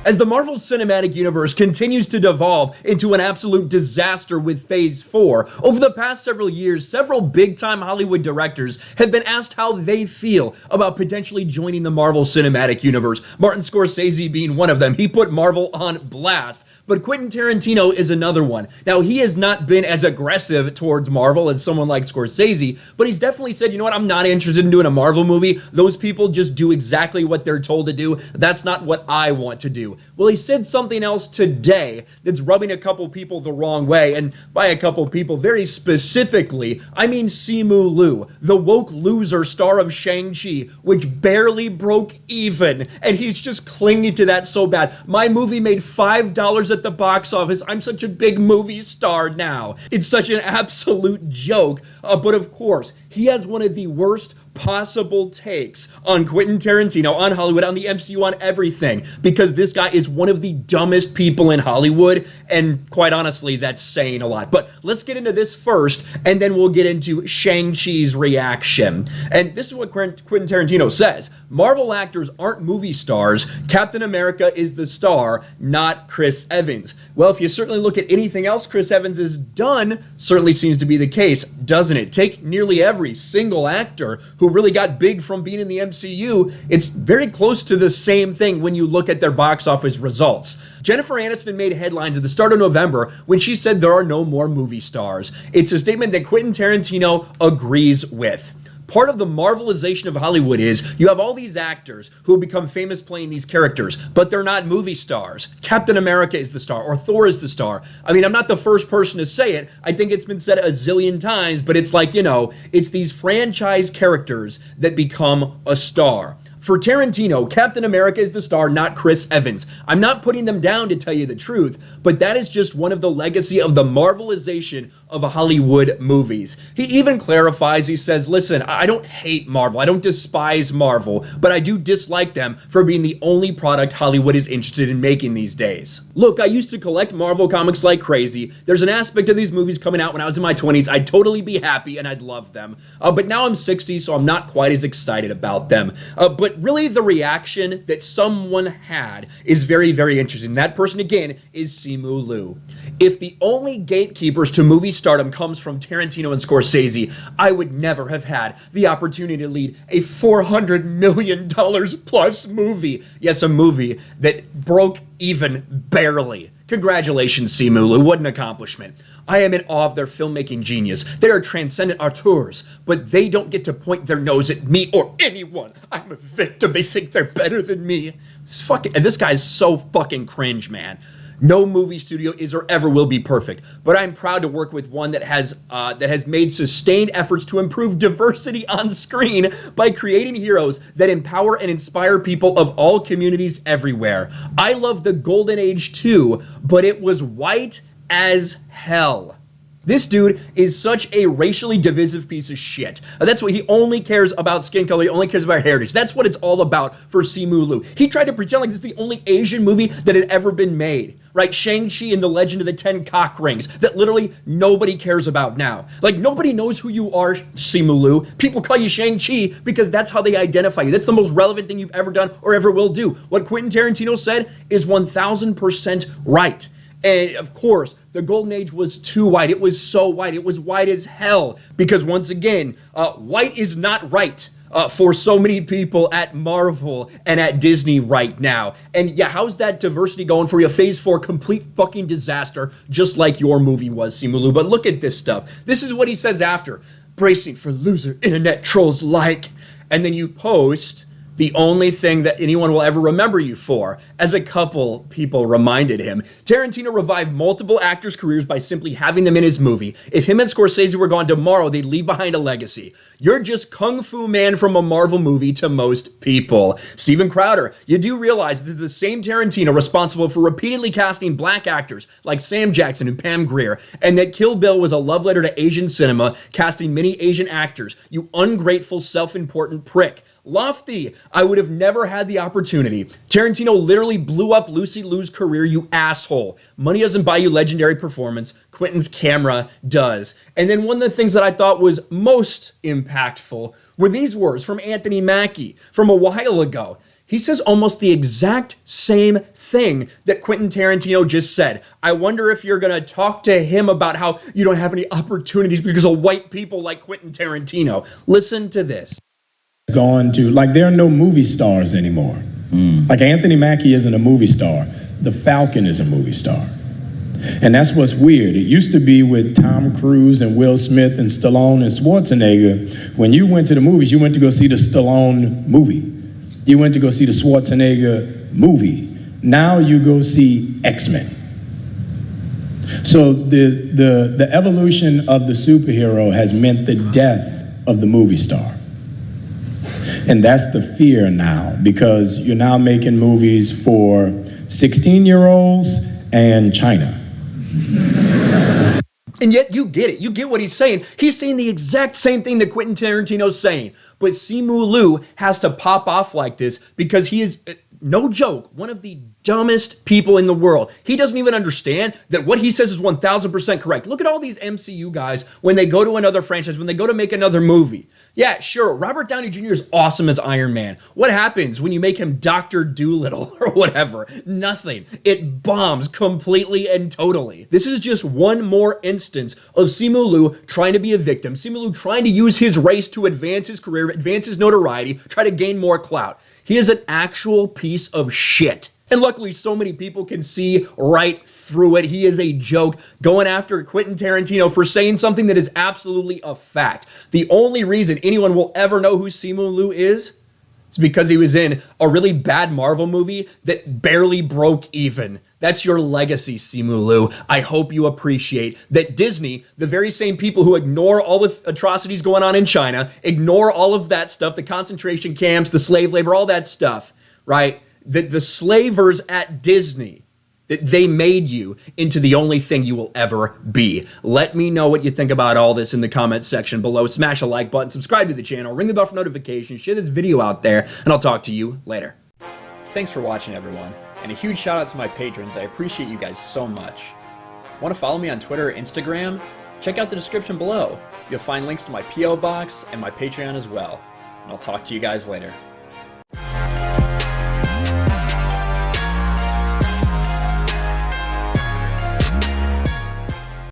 As the Marvel Cinematic Universe continues to devolve into an absolute disaster with Phase 4, over the past several years, several big-time Hollywood directors have been asked how they feel about potentially joining the Marvel Cinematic Universe. Martin Scorsese being one of them. He put Marvel on blast. But Quentin Tarantino is another one. Now, he has not been as aggressive towards Marvel as someone like Scorsese, but he's definitely said, you know what, I'm not interested in doing a Marvel movie. Those people just do exactly what they're told to do. That's not what I want to do. Well, he said something else today that's rubbing a couple people the wrong way, and by a couple people, very specifically, I mean Simu Liu, the woke loser star of Shang-Chi, which barely broke even, and he's just clinging to that so bad. My movie made $5 at the box office. I'm such a big movie star now. It's such an absolute joke, but of course, he has one of the worst possible takes on Quentin Tarantino, on Hollywood, on the MCU, on everything, because this guy is one of the dumbest people in Hollywood, and quite honestly, that's saying a lot. But let's get into this first, and then we'll get into Shang-Chi's reaction. And this is what Quentin Tarantino says. Marvel actors aren't movie stars. Captain America is the star, not Chris Evans. Well, if you certainly look at anything else Chris Evans has done, certainly seems to be the case, doesn't it? Take nearly every single actor who really got big from being in the MCU, it's very close to the same thing when you look at their box office results. Jennifer Aniston made headlines at the start of November when she said there are no more movie stars. It's a statement that Quentin Tarantino agrees with. Part of the Marvelization of Hollywood is you have all these actors who have become famous playing these characters, but they're not movie stars. Captain America is the star, or Thor is the star. I mean, I'm not the first person to say it. I think it's been said a zillion times, but it's like, you know, it's these franchise characters that become a star. For Tarantino, Captain America is the star, not Chris Evans. I'm not putting them down, to tell you the truth, but that is just one of the legacy of the Marvelization of Hollywood movies. He even clarifies, he says, listen, I don't hate Marvel, I don't despise Marvel, but I do dislike them for being the only product Hollywood is interested in making these days. Look, I used to collect Marvel comics like crazy. There's an aspect of these movies coming out when I was in my 20s, I'd totally be happy and I'd love them. But now I'm 60, so I'm not quite as excited about them. But really the reaction that someone had is very, very interesting. That person, again, is Simu Liu. If the only gatekeepers to movie stardom comes from Tarantino and Scorsese, I would never have had the opportunity to lead a $400 million plus movie. Yes, a movie that broke even barely. Congratulations, Simu Liu. What an accomplishment. I am in awe of their filmmaking genius. They are transcendent auteurs, but they don't get to point their nose at me or anyone. I'm a victim. They think they're better than me. And this guy's so fucking cringe, man. No movie studio is or ever will be perfect, but I'm proud to work with one that has made sustained efforts to improve diversity on screen by creating heroes that empower and inspire people of all communities everywhere. I love the Golden Age too, but it was white as hell. This dude is such a racially divisive piece of shit. That's what he only cares about skin color. He only cares about heritage. That's what it's all about for Simu Liu. He tried to pretend like this is the only Asian movie that had ever been made, right? Shang-Chi and the Legend of the Ten Cock Rings that literally nobody cares about now. Like, nobody knows who you are, Simu Liu. People call you Shang-Chi because that's how they identify you. That's the most relevant thing you've ever done or ever will do. What Quentin Tarantino said is 1000% right. And of course, the Golden Age was too white. It was so white. It was white as hell. Because once again, white is not right for so many people at Marvel and at Disney right now. And yeah, how's that diversity going for you? Phase 4, complete fucking disaster, just like your movie was, Simu Liu. But look at this stuff. This is what he says after. Bracing for loser internet trolls like. And then you post the only thing that anyone will ever remember you for. As a couple people reminded him, Tarantino revived multiple actors' careers by simply having them in his movie. If him and Scorsese were gone tomorrow, they'd leave behind a legacy. You're just Kung Fu Man from a Marvel movie to most people. Steven Crowder, you do realize this is the same Tarantino responsible for repeatedly casting black actors like Sam Jackson and Pam Grier, and that Kill Bill was a love letter to Asian cinema, casting many Asian actors. You ungrateful, self-important prick. Lofty, I would have never had the opportunity. Tarantino literally blew up Lucy Liu's career, you asshole. Money doesn't buy you legendary performance. Quentin's camera does. And then one of the things that I thought was most impactful were these words from Anthony Mackie from a while ago. He says almost the exact same thing that Quentin Tarantino just said. I wonder if you're gonna talk to him about how you don't have any opportunities because of white people like Quentin Tarantino. Listen to this. Gone to, like, there are no movie stars anymore. Like, Anthony Mackie isn't a movie star. The Falcon is a movie star. And that's what's weird. It used to be with Tom Cruise and Will Smith and Stallone and Schwarzenegger. When you went to the movies, you went to go see the Stallone movie. You went to go see the Schwarzenegger movie. Now you go see X-Men. So the evolution of the superhero has meant the death of the movie star. And that's the fear now, because you're now making movies for 16-year-olds and China. And yet you get it. You get what he's saying. He's saying the exact same thing that Quentin Tarantino's saying. But Simu Liu has to pop off like this because he is, no joke, one of the dumbest people in the world. He doesn't even understand that what he says is 1000% correct. Look at all these MCU guys when they go to another franchise, when they go to make another movie. Yeah, sure, Robert Downey Jr. is awesome as Iron Man. What happens when you make him Dr. Doolittle or whatever? Nothing. It bombs completely and totally. This is just one more instance of Simu Liu trying to be a victim. Simu Liu trying to use his race to advance his career, advance his notoriety, try to gain more clout. He is an actual piece of shit. And luckily, so many people can see right through it. He is a joke, going after Quentin Tarantino for saying something that is absolutely a fact. The only reason anyone will ever know who Simu Liu is because he was in a really bad Marvel movie that barely broke even. That's your legacy, Simu Liu. I hope you appreciate that Disney, the very same people who ignore all the atrocities going on in China, ignore all of that stuff, the concentration camps, the slave labor, all that stuff, right? That the slavers at Disney, that they made you into the only thing you will ever be. Let me know what you think about all this in the comments section below. Smash a like button, subscribe to the channel, ring the bell for notifications, share this video out there, and I'll talk to you later. Thanks for watching, everyone, and a huge shout out to my patrons. I appreciate you guys so much. Want to follow me on Twitter or Instagram? Check out the description below. You'll find links to my P.O. box and my Patreon as well. And I'll talk to you guys later.